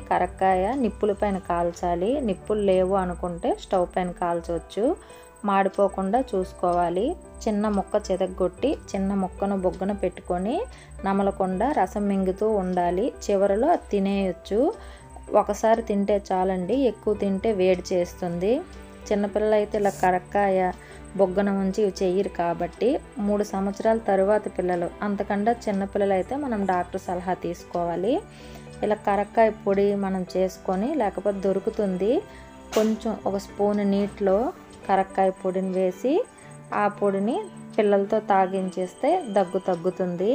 కరక్కాయ నిప్పుల పైన కాల్చాలి. నిప్పులు లేవు అనుకుంటే స్టవ్ పైన కాల్చవచ్చు. మాడిపోకుండా చూసుకోవాలి. చిన్న ముక్క చెదగొట్టి చిన్న ముక్కను బొగ్గన పెట్టుకొని నమలకుండా రసం మింగుతూ ఉండాలి. చివరిలో అది తినేయచ్చు. ఒకసారి తింటే చాలండి, ఎక్కువ తింటే వేడి చేస్తుంది. చిన్నపిల్లలు అయితే ఇలా కరక్కాయ బొగ్గన ఉంచి చెయ్యరు కాబట్టి 3 సంవత్సరాల తరువాత పిల్లలు, అంతకన్నా చిన్నపిల్లలు అయితే మనం డాక్టర్ సలహా తీసుకోవాలి. ఇలా కరక్కాయ పొడి మనం చేసుకొని, లేకపోతే దొరుకుతుంది, కొంచెం ఒక స్పూన్ నీటిలో కరక్కాయ పొడిని వేసి ఆ పొడిని పిల్లలతో తాగించేస్తే దగ్గు తగ్గుతుంది.